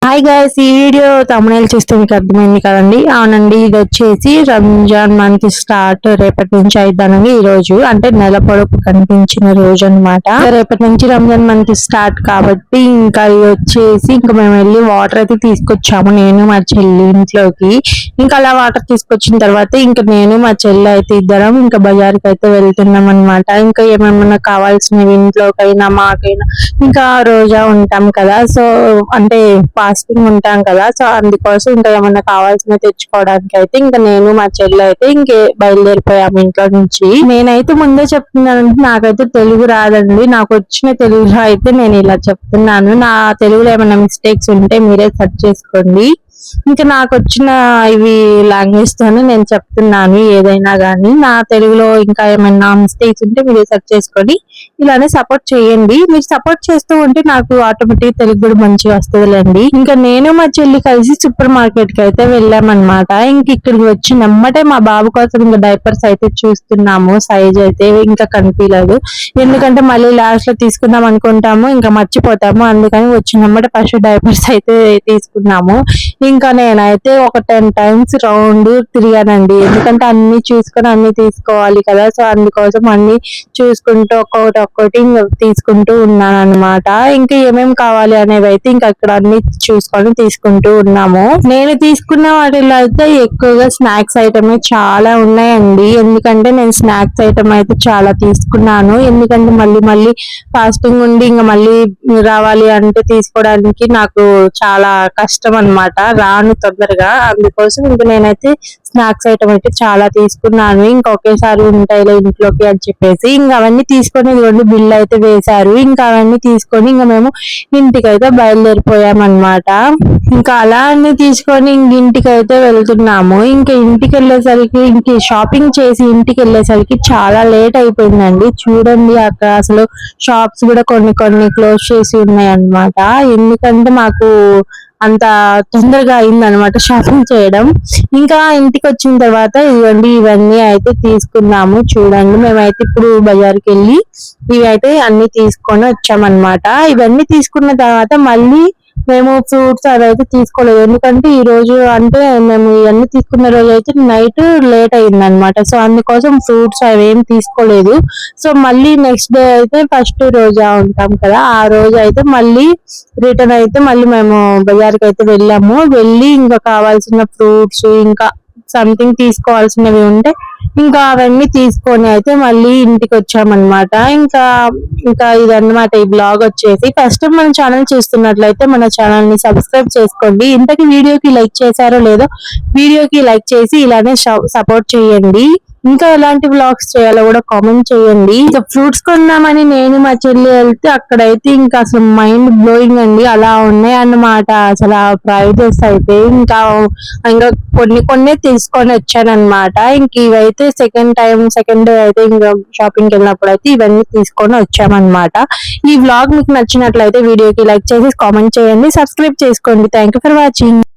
Hi guys, ఈ video తమ్మునేలు చూస్తే మీకు అర్థమైంది కదండి. అవునండి, ఇది వచ్చేసి రంజాన్ మంత్ స్టార్ట్ రేపటి నుంచి అయిద్దానండి. ఈ రోజు అంటే నెల పొడపు కనిపించిన రోజు అనమాట. రేపటి నుంచి రంజాన్ మంత్ స్టార్ట్ కాబట్టి ఇంకా ఇది వచ్చేసి ఇంకా మేము వెళ్ళి వాటర్ అయితే తీసుకొచ్చాము, నేను మా చెల్లి ఇంట్లోకి. ఇంకా అలా వాటర్ తీసుకొచ్చిన తర్వాత ఇంకా నేను మా చెల్లి అయితే ఇద్దరం ఇంకా బజార్కి అయితే వెళ్తున్నాం అనమాట. ఇంకా ఏమేమన్నా కావాల్సినవి ఇంట్లోకైనా మాకైనా ఇంకా రోజా ఉంటాం కదా, సో అంటే ఫాస్టింగ్ ఉంటాం కదా, సో అందుకోసం ఇంకా ఏమన్నా కావాల్సిన తెచ్చుకోవడానికి అయితే ఇంకా నేను మా చెల్లి అయితే ఇంకే బయలుదేరిపోయాము ఇంట్లో నుంచి. నేనైతే ముందే చెప్తున్నాను, నాకైతే తెలుగు రాదండి. నాకు వచ్చిన తెలుగులో అయితే నేను ఇలా చెప్తున్నాను. నా తెలుగులో ఏమైనా మిస్టేక్స్ ఉంటే మీరే సెర్చ్ చేసుకోండి. ఇంకా నాకు వచ్చిన ఇవి లాంగ్వేజ్ తోనే నేను చెప్తున్నాను. ఏదైనా కానీ నా తెలుగులో ఇంకా ఏమైనా మిస్టేక్స్ ఉంటే మీరు సెర్చ్ చేసుకొని ఇలానే సపోర్ట్ చేయండి. మీరు సపోర్ట్ చేస్తూ ఉంటే నాకు ఆటోమేటిక్ తెలుగు కూడా మంచిగా వస్తుందిలేండి. ఇంకా నేను మా చెల్లి కలిసి సూపర్ మార్కెట్ కి అయితే వెళ్ళామన్నమాట. ఇంక ఇక్కడికి వచ్చి నమ్మటే మా బాబు కోసం ఇంకా డైపర్స్ అయితే చూస్తున్నాము. సైజ్ అయితే ఇంకా కనిపించలేదు, ఎందుకంటే మళ్ళీ లాస్ట్ లో తీసుకుందాం అనుకుంటాము, ఇంకా మర్చిపోతాము. అందుకని వచ్చినమ్మటే ఫస్ట్ డైపర్స్ అయితే తీసుకున్నాము. ఇంకా నేనైతే ఒక 10 times రౌండ్ తిరిగానండి, ఎందుకంటే అన్ని చూసుకొని అన్ని తీసుకోవాలి కదా, సో అందుకోసం అన్ని చూసుకుంటూ ఒక్కొక్కటి తీసుకుంటూ ఉన్నాను అనమాట. ఇంకా ఏమేమి కావాలి అనేవి అయితే ఇంకా అక్కడ అన్ని చూసుకొని తీసుకుంటూ ఉన్నాము. నేను తీసుకున్న వాటిలో అయితే ఎక్కువగా స్నాక్స్ ఐటమ్ చాలా ఉన్నాయండి, ఎందుకంటే నేను స్నాక్స్ ఐటమ్ అయితే చాలా తీసుకున్నాను. ఎందుకంటే మళ్ళీ ఫాస్టింగ్ ఉండి ఇంకా మళ్ళీ రావాలి అంటే తీసుకోవడానికి నాకు చాలా కష్టం అన్నమాట, రాను తొందరగా. అందుకోసం ఇంకా నేనైతే స్నాక్స్ ఐటమ్ అయితే చాలా తీసుకున్నాను. ఇంకా ఒకేసారి ఉంటాయిలే ఇంట్లోకి అని చెప్పేసి ఇంకా అవన్నీ తీసుకొని ఇదిగోండి బిల్ అయితే వేశారు. ఇంకా అవన్నీ తీసుకొని ఇంకా మేము ఇంటికైతే బయలుదేరిపోయామన్నమాట. ఇంకా అలా అన్ని తీసుకొని ఇంటికి అయితే వెళ్తున్నాము. ఇంకా ఇంటికి వెళ్ళేసరికి ఇంక షాపింగ్ చేసి ఇంటికి వెళ్ళేసరికి చాలా లేట్ అయిపోయిందండి. చూడండి అక్కడ అసలు షాప్స్ కూడా కొన్ని క్లోజ్ చేసి ఉన్నాయి అన్నమాట, ఎందుకంటే మాకు అంత తొందరగా అయిందనమాట షాపింగ్ చేయడం. ఇంకా ఇంటికి వచ్చిన తర్వాత ఇవ్వండి ఇవన్నీ అయితే తీసుకున్నాము. చూడండి మేమైతే ఇప్పుడు బజార్కి వెళ్ళి ఇవి అయితే అన్ని తీసుకొని వచ్చామన్నమాట. ఇవన్నీ తీసుకున్న తర్వాత మళ్ళీ మేము ఫ్రూట్స్ అవి అయితే తీసుకోలేదు, ఎందుకంటే ఈ రోజు అంటే మేము ఇవన్నీ తీసుకున్న రోజు అయితే నైట్ లేట్ అయింది అనమాట, సో అందుకోసం ఫ్రూట్స్ అవి ఏం తీసుకోలేదు. సో మళ్ళీ నెక్స్ట్ డే అయితే ఫస్ట్ రోజా ఉంటాం కదా, ఆ రోజు అయితే మళ్ళీ రిటర్న్ అయితే మళ్ళీ మేము బజార్కి అయితే వెళ్ళాము. వెళ్ళి ఇంకా కావాల్సిన ఫ్రూట్స్ ఇంకా సంథింగ్ తీసుకోవాల్సినవి ఉంటే ఇంకా అవన్నీ తీసుకొని అయితే మళ్ళీ ఇంటికి వచ్చామన్నమాట. ఇంకా ఇదన్నమాట ఈ బ్లాగ్ వచ్చేసి. ఫస్ట్ టైం మన ఛానల్ చూస్తున్నట్లయితే మన ఛానల్ ని సబ్స్క్రైబ్ చేసుకోండి. ఇంతకీ వీడియోకి లైక్ చేశారో లేదో వీడియోకి లైక్ చేసి ఇలానే సపోర్ట్ చేయండి. ఇంకా ఎలాంటి బ్లాగ్స్ చేయాలో కూడా కామెంట్ చేయండి. ఇంకా ఫ్రూట్స్ కొన్నామని నేను మా చెల్లి వెళ్తే అక్కడైతే ఇంకా అసలు మైండ్ బ్లోయింగ్ అండి, అలా ఉన్నాయి అన్నమాట అసలు ఆ ప్రైజెస్ అయితే. ఇంకా కొన్ని తీసుకొని వచ్చానమాట. ఇంక ఇవైతే సెకండ్ డే అయితే ఇంకా షాపింగ్కి వెళ్ళినప్పుడు అయితే ఇవన్నీ తీసుకొని వచ్చామన్నమాట. ఈ వ్లాగ్ మీకు నచ్చినట్లయితే వీడియోకి లైక్ చేసి కామెంట్ చేయండి, సబ్స్క్రైబ్ చేసుకోండి. Thank you for watching.